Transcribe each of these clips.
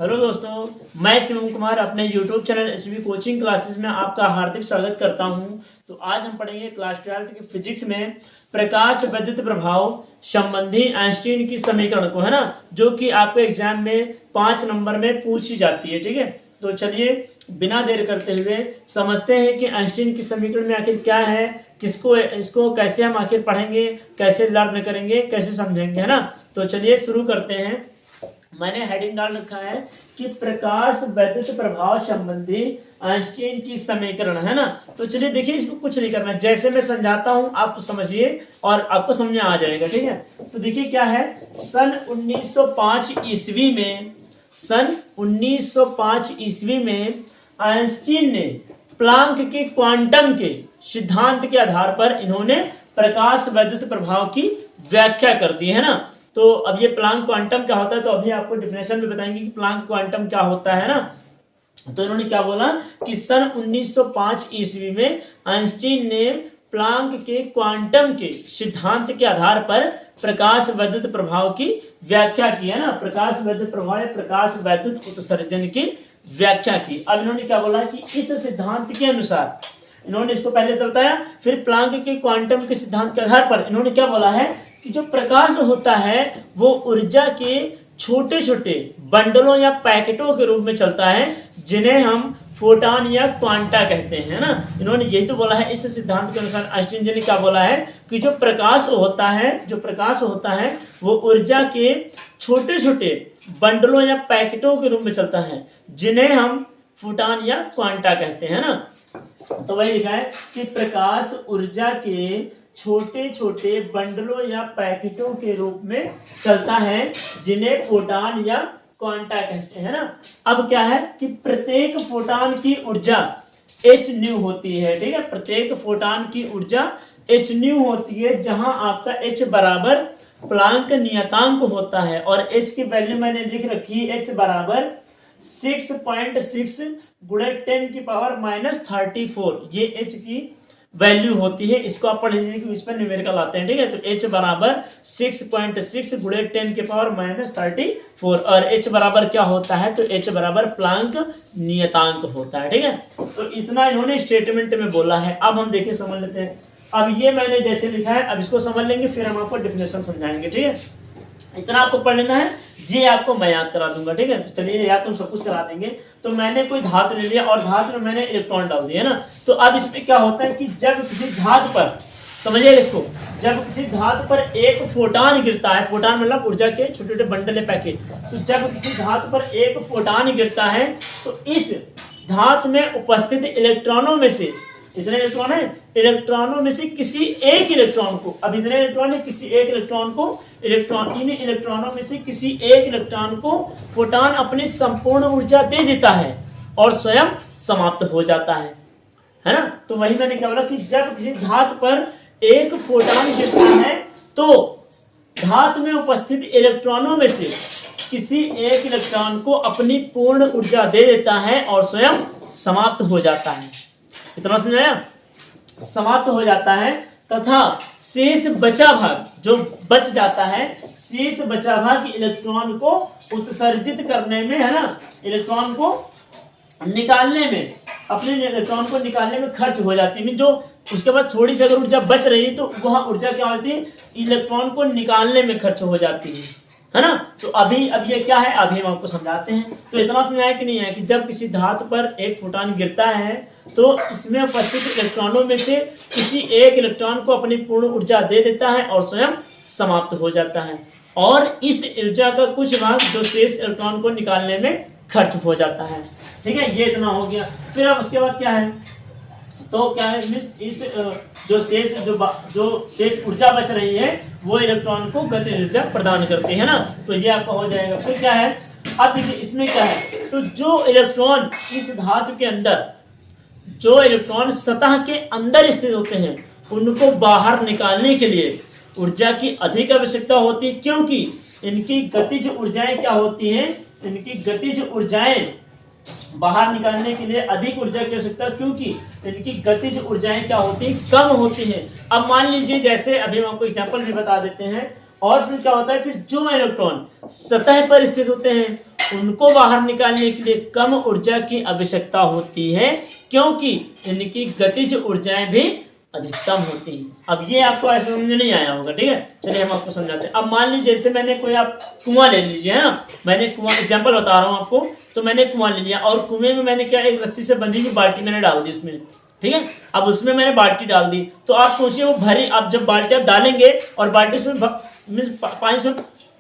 Hello दोस्तों, मैं शिवम कुमार अपने YouTube channel SB coaching classes में आपका हार्दिक स्वागत करता हूं। तो आज हम पढ़ेंगे क्लास 12 की फिजिक्स में प्रकाश विद्युत प्रभाव संबंधी आइंस्टीन की समीकरण को, है ना, जो कि आपके एग्जाम में 5 नंबर में पूछी जाती है। ठीक है, तो चलिए बिना देर करते हुए समझते हैं कि आइंस्टीन की समीकरण में आखिर क्या है, इसको कैसे हम आखिर पढ़ेंगे, कैसे लर्न करेंगे, कैसे समझेंगे, है ना। तो चलिए शुरू करते हैं। मैंने हेडिंग डाल रखा है कि प्रकाश विद्युत प्रभाव संबंधी आइंस्टीन की समीकरण, है ना। तो चलिए देखिए, इसमें कुछ नहीं करना, जैसे मैं समझाता हूं आप समझिए और आपको समझ में आ जाएगा। ठीक है, तो देखिए क्या है, सन 1905 ईस्वी में आइंस्टीन ने प्लांक के क्वांटम के सिद्धांत के आधार पर इन्होंने प्रकाश विद्युत प्रभाव की व्याख्या कर दी, है ना। तो अब ये प्लांक क्वांटम क्या होता है, तो अभी आपको डिफिनेशन में बताएंगे कि प्लांक क्वांटम क्या होता है ना। तो इन्होंने क्या बोला कि सन 1905 ईस्वी में आइंस्टीन ने प्लांक के क्वांटम के सिद्धांत के आधार पर प्रकाश विद्युत प्रभाव की व्याख्या की, है ना। प्रकाश विद्युत प्रभाव, प्रकाश विद्युत उत्सर्जन की व्याख्या की। अब इन्होंने क्या बोला कि इस सिद्धांत के अनुसार, इन्होंने इसको पहले तो बताया, फिर प्लांक के क्वांटम के सिद्धांत के आधार पर इन्होंने क्या बोला है कि जो प्रकाश होता है वो ऊर्जा के छोटे छोटे बंडलों या पैकेटों के रूप में चलता है, जिन्हें हम फोटॉन या क्वांटा कहते हैं, है ना। इन्होंने यही तो बोला है। इस सिद्धांत के अनुसार आइंस्टीन जी ने क्या बोला है कि जो प्रकाश होता है वो ऊर्जा के छोटे छोटे बंडलों या पैकेटों के रूप में चलता है, जिन्हें हम फोटॉन या क्वांटा कहते हैं ना। तो वही लिखा है कि प्रकाश ऊर्जा के छोटे छोटे बंडलों या पैकेटों के रूप में चलता है, जिन्हें फोटॉन या क्वांटा कहते हैं ना। अब क्या है कि प्रत्येक फोटॉन की ऊर्जा h न्यू होती है। ठीक है, प्रत्येक फोटॉन की ऊर्जा h न्यू होती है, जहां आपका h बराबर प्लांक नियतांक होता है। और h की वैल्यू मैंने लिख रखी है, h बराबर 6.6 गुणे 10 की पावर -34, ये h की वैल्यू होती है। इसको आप पढ़ लीजिए कि इस पर न्यूमेरिकल आते हैं। ठीक है, तो h बराबर 6.6 गुणे 10 के पावर -34, और h बराबर क्या होता है, तो h बराबर प्लांक नियतांक होता है। ठीक है, तो इतना इन्होंने स्टेटमेंट में बोला है। अब हम देखिए समझ लेते हैं। अब ये मैंने जैसे लिखा है, अब इसको समझ लेंगे, फिर हम आपको डिफिनेशन समझाएंगे। ठीक है, इतना आपको पढ़ लेना है, ये आपको मैं याद करा दूंगा। ठीक है, तो चलिए याद तुम सब कुछ करा देंगे। तो मैंने कोई धातु ले लिया और धातु में मैंने इलेक्ट्रॉन डाल दिया, है ना। तो अब इसमें क्या होता है कि जब किसी धातु पर, समझिएगा इसको, जब किसी धातु पर एक फोटॉन गिरता है, फोटॉन मतलब ऊर्जा के छोटे छोटे बंडल है, पैकेट, तो जब किसी धातु पर एक फोटॉन गिरता है तो इस धातु में उपस्थित इलेक्ट्रॉनों में से, कितने इलेक्ट्रॉन है, इलेक्ट्रॉनों में से किसी एक इलेक्ट्रॉन को, अब इतने इलेक्ट्रॉन है, किसी एक इलेक्ट्रॉन को, इन इलेक्ट्रॉनों में से किसी एक इलेक्ट्रॉन को फोटॉन अपनी संपूर्ण ऊर्जा दे देता है और स्वयं समाप्त हो जाता है ना। तो वही मैंने क्या बोला कि जब किसी धातु पर एक फोटॉन गिरता है तो धातु में उपस्थित इलेक्ट्रॉनों में से किसी एक इलेक्ट्रॉन को अपनी पूर्ण ऊर्जा दे देता है और स्वयं समाप्त हो जाता है। इतना समझ आया, समाप्त हो जाता है, तथा शेष बचा भाग जो बच जाता है, शेष बचा भाग इलेक्ट्रॉन को उत्सर्जित करने में, है ना, इलेक्ट्रॉन को निकालने में, अपने इलेक्ट्रॉन को निकालने में खर्च हो जाती है। जो उसके बाद थोड़ी सी अगर ऊर्जा बच रही है तो वह ऊर्जा क्या होती है, इलेक्ट्रॉन को निकालने में खर्च हो जाती है ना। तो अब ये क्या है, अभी हम आपको समझाते हैं। तो इतना समझ आया कि नहीं है कि जब किसी धातु पर एक फोटॉन गिरता है तो इसमें उपस्थित इलेक्ट्रॉनों में से किसी एक इलेक्ट्रॉन को अपनी पूर्ण ऊर्जा दे देता है और स्वयं समाप्त हो जाता है, और इस ऊर्जा का कुछ भाग जो शेष इलेक्ट्रॉन को निकालने में खर्च हो जाता है। ठीक है, ये इतना हो गया। फिर अब उसके बाद क्या है, तो क्या है, इस जो शेष ऊर्जा बच रही है वो इलेक्ट्रॉन को गतिज ऊर्जा प्रदान करती है ना। तो ये आपका हो जाएगा। फिर क्या है, अब देखिए इसमें क्या है, तो जो इलेक्ट्रॉन इस धातु के अंदर, जो इलेक्ट्रॉन सतह के अंदर स्थित होते हैं, उनको बाहर निकालने के लिए ऊर्जा की अधिक आवश्यकता होती है, क्योंकि इनकी गतिज ऊर्जाएं क्या होती हैं, इनकी गतिज ऊर्जाएं बाहर निकालने के लिए अधिक ऊर्जा की आवश्यकता, क्योंकि इनकी गतिज ऊर्जाएं क्या होती हैं, कम होती हैं। अब मान लीजिए, जैसे अभी हम आपको एग्जांपल भी बता देते हैं, और फिर क्या होता है, फिर जो इलेक्ट्रॉन सतह पर स्थित होते हैं उनको बाहर निकालने के लिए कम ऊर्जा की आवश्यकता होती है, क्योंकि इनकी गतिज ऊर्जाएं भी अधिकतम होती है। अब ये आपको ऐसा समझ नहीं आया होगा, ठीक है। चलिए हम आपको समझाते हैं। अब मान लीजिए जैसे मैंने कोई आप कुआं ले लीजिए, है ना, मैंने कुआं एग्जांपल बता रहा हूँ आपको। तो मैंने कुआं ले लिया और कुएं में मैंने क्या, एक रस्सी से बंधी हुई बाल्टी मैंने डाल दी उसमें, ठीक है। अब उसमें मैंने बाल्टी डाल दी, तो आप सोचिए वो भरी, आप जब बाल्टी आप डालेंगे और बाल्टी उसमें पानी से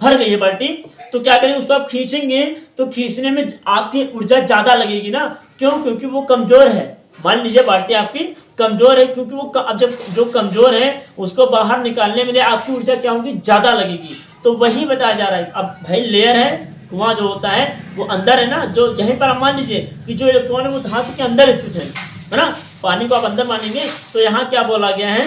भर गई है बाल्टी, तो क्या करेंगे, उसको आप खींचेंगे तो खींचने में आपकी ऊर्जा ज्यादा लगेगी ना। क्यों? क्योंकि वो कमजोर है। मान लीजिए बाल्टी आपकी कमजोर है, क्योंकि वो अब जब जो कमजोर है उसको बाहर निकालने में आपकी ऊर्जा क्या होगी, ज्यादा लगेगी। तो वही बताया जा रहा है। अब भाई लेयर है, कुआं जो होता है वो अंदर है ना, जो यहीं पर आप मान लीजिए कि जो इलेक्ट्रॉन है वो धातु के अंदर स्थित है ना। पानी को आप अंदर मानेंगे, तो यहाँ क्या बोला गया है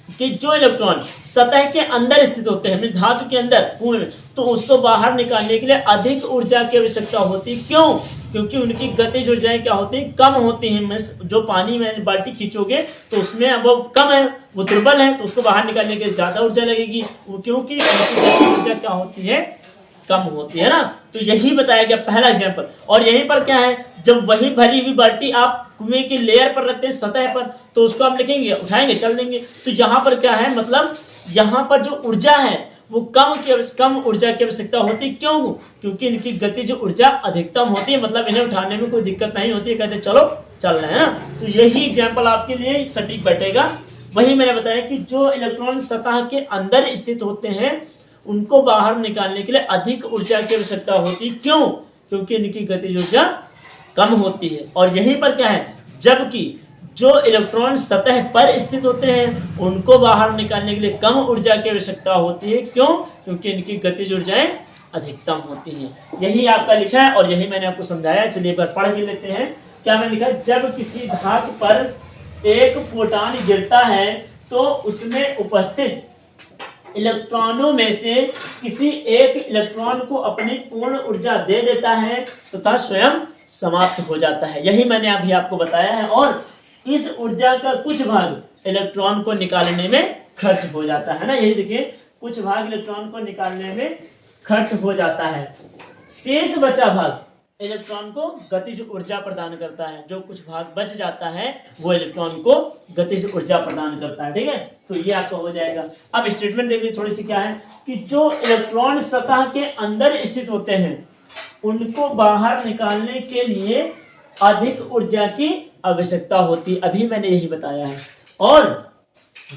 कि जो इलेक्ट्रॉन सतह के अंदर स्थित होते हैं, धातु के अंदर कुएं में, तो उसको बाहर निकालने के लिए अधिक ऊर्जा की आवश्यकता होती है। क्यों? क्योंकि उनकी गतिज ऊर्जाएं क्या होती हैं, कम होती हैं। जो पानी में बाल्टी खींचोगे तो उसमें वो कम है, वो दुर्बल है, तो उसको बाहर निकालने के लिए ज्यादा ऊर्जा लगेगी, क्योंकि उनकी गतिज ऊर्जा क्या होती है, कम होती है ना। तो यही बताया गया पहला एग्जाम्पल। और यहीं पर क्या है, जब वही भरी हुई बाल्टी आप कुएं की लेयर पर रखते हैं, सतह पर, तो उसको आप लिखेंगे, उठाएंगे, चल देंगे। तो यहाँ पर क्या है, मतलब यहाँ पर जो ऊर्जा है वो कम ऊर्जा की आवश्यकता होती है। क्यों? क्योंकि इनकी गतिज ऊर्जा अधिकतम होती है, मतलब इन्हें उठाने में कोई दिक्कत नहीं होती है, कहते चलो चल रहे हैं ना। तो यही एग्जाम्पल आपके लिए सटीक बैठेगा। वही मैंने बताया कि जो इलेक्ट्रॉन सतह के अंदर स्थित होते हैं उनको बाहर निकालने के लिए अधिक ऊर्जा की आवश्यकता होती है। क्यों? क्योंकि इनकी गतिज ऊर्जा कम होती है। और यहीं पर क्या है, जबकि जो इलेक्ट्रॉन सतह पर स्थित होते हैं उनको बाहर निकालने के लिए कम ऊर्जा की आवश्यकता होती है। क्यों? क्योंकि इनकी गतिज ऊर्जाएं अधिकतम होती हैं। यही आपका लिखा है और यही मैंने आपको समझाया। चलिए एक बार पढ़ के लेते हैं। क्या मैंने लिखा है, जब किसी धातु पर एक फोटॉन गिरता है तो उसमें उपस्थित इलेक्ट्रॉनों में से किसी एक इलेक्ट्रॉन को अपनी पूर्ण ऊर्जा दे देता है तथा स्वयं समाप्त हो जाता है। यही मैंने अभी आपको बताया है। और इस ऊर्जा का कुछ भाग इलेक्ट्रॉन को निकालने में खर्च हो जाता है ना। यही देखिए, कुछ भाग इलेक्ट्रॉन को निकालने में खर्च हो जाता है, शेष बचा भाग इलेक्ट्रॉन को गतिज ऊर्जा प्रदान करता है। जो कुछ भाग बच जाता है वो इलेक्ट्रॉन को गतिज ऊर्जा प्रदान करता है, ठीक है। तो ये आपका हो जाएगा। अब स्टेटमेंट देखिए थोड़ी सी, क्या है कि जो इलेक्ट्रॉन सतह के अंदर स्थित होते हैं उनको बाहर निकालने के लिए अधिक ऊर्जा की आवश्यकता होती है। अभी मैंने यही बताया है। और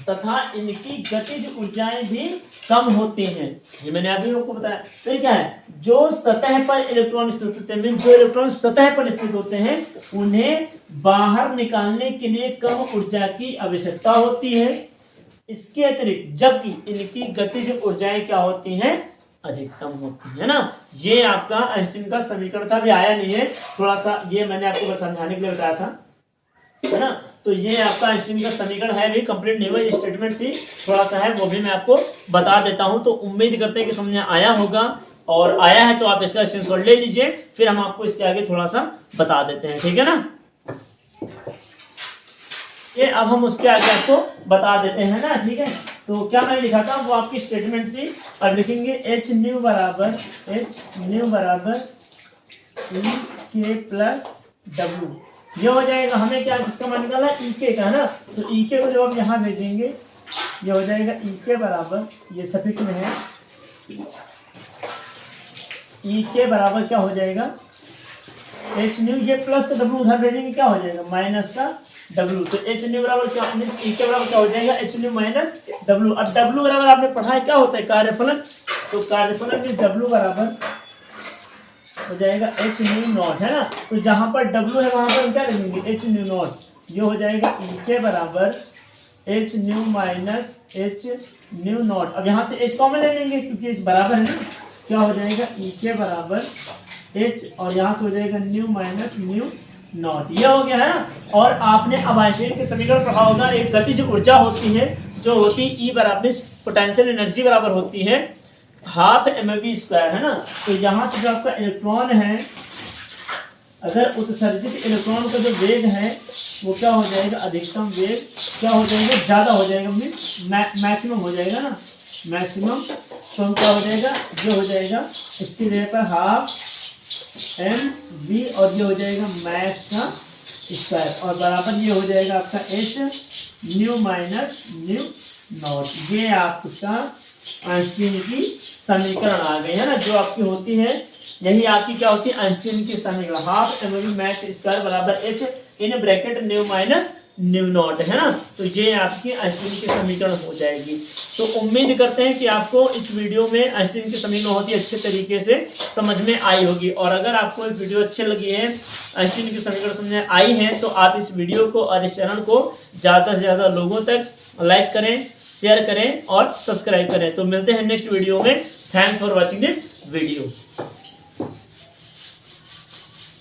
तथा इनकी गतिज ऊर्जाएं भी कम होती हैं, ये मैंने अभी आपको बताया। फिर क्या है, जो सतह पर इलेक्ट्रॉन स्थित होते हैं, जो इलेक्ट्रॉन सतह पर स्थित होते हैं उन्हें बाहर निकालने के लिए कम ऊर्जा की आवश्यकता होती है। इसके अतिरिक्त जबकि इनकी गतिज ऊर्जाएं क्या होती हैं, अधिकतम होती है ना। ये आपका आइंस्टीन का समीकरण था, अभी आया नहीं है, थोड़ा सा ये मैंने आपको बस समझाने के लिए बताया था, है ना। तो ये आपका आइंस्टीन का समीकरण है, भी कंप्लीट नहीं हुआ, स्टेटमेंट थी, थोड़ा सा है, वो भी मैं आपको बता देता हूं। तो उम्मीद करते हैं कि समझ में आया होगा, और आया है तो आप इसका स्क्रीनशॉट ले लीजिए, फिर हम आपको इसके आगे थोड़ा सा बता देते हैं, ठीक है ना। ये अब हम उसके आगे आपको बता देते हैं ना, ठीक है। तो क्या मैंने लिखा था, वो आपकी स्टेटमेंट थी। अब लिखेंगे एच न्यू बराबर के प्लस डब्ल्यू। ये हो जाएगा, हमें क्या किसका मान निकाला, ई के का, है ना। तो ई के को जब आप यहाँ भेजेंगे ये हो जाएगा ई के बराबर, ये सफिक्स में है, ई के बराबर क्या हो जाएगा, एच न्यू, ये प्लस का डब्ल्यू उधर भेजेंगे क्या हो जाएगा, माइनस का डब्ल्यू। तो एच न्यू बराबर क्या, ई के बराबर क्या हो जाएगा, एच न्यू माइनस डब्ल्यू। अब डब्ल्यू बराबर आपने पढ़ा है क्या होता है, कार्यफलन। तो कार्यफलन में डब्ल्यू बराबर हो जाएगा एच न्यू नॉट, है ना। तो जहां पर डब्ल्यू है वहां पर क्या लिखेंगे, एच न्यू नॉट। ये हो जाएगा ई के बराबर H new minus H new not. अब यहाँ से एच कॉमन ले लेंगे क्योंकि एच बराबर है ना। क्या हो जाएगा, ई के बराबर एच, और यहाँ से हो जाएगा न्यू माइनस न्यू नॉट। ये हो गया है ना। और आपने अब आइंस्टाइन के समीकरण पढ़ा होगा, एक गतिज ऊर्जा होती है जो होती है ई बराबर, पोटेंशियल एनर्जी बराबर होती है हाफ mv स्क्वायर, है ना। तो यहाँ से जो आपका इलेक्ट्रॉन है, अगर उत्सर्जित इलेक्ट्रॉन का जो वेग है वो क्या हो जाएगा, अधिकतम वेग क्या हो जाएगा, ज्यादा हो जाएगा, मीन्स मैक्सिमम हो जाएगा ना, मैक्सिमम। तो क्या हो जाएगा, जो हो जाएगा इसकी जगह पर हाफ एम वी और ये हो जाएगा मैक्स का स्क्वायर और बराबर ये हो जाएगा आपका H new minus nu not. ये आपका आइंस्टीन की समीकरण आ गई है ना, जो आपकी होती है, यही आपकी क्या होती है आइंस्टीन की समीकरण, half m v max square बराबर h in bracket nu minus nu naught, है ना। तो ये आपकी आइंस्टीन की समीकरण हो जाएगी। तो उम्मीद करते हैं कि आपको इस वीडियो में आइंस्टीन की समीकरण बहुत ही अच्छे तरीके से समझ में आई होगी। और अगर आपको ये वीडियो अच्छी लगी है, आइंस्टीन की समीकरण समझ में आई है, तो आप इस वीडियो को और इस चैनल को ज़्यादा से ज़्यादा लोगों तक लाइक करें, शेयर करें और सब्सक्राइब करें। तो मिलते हैं नेक्स्ट वीडियो में। Thanks for watching this video.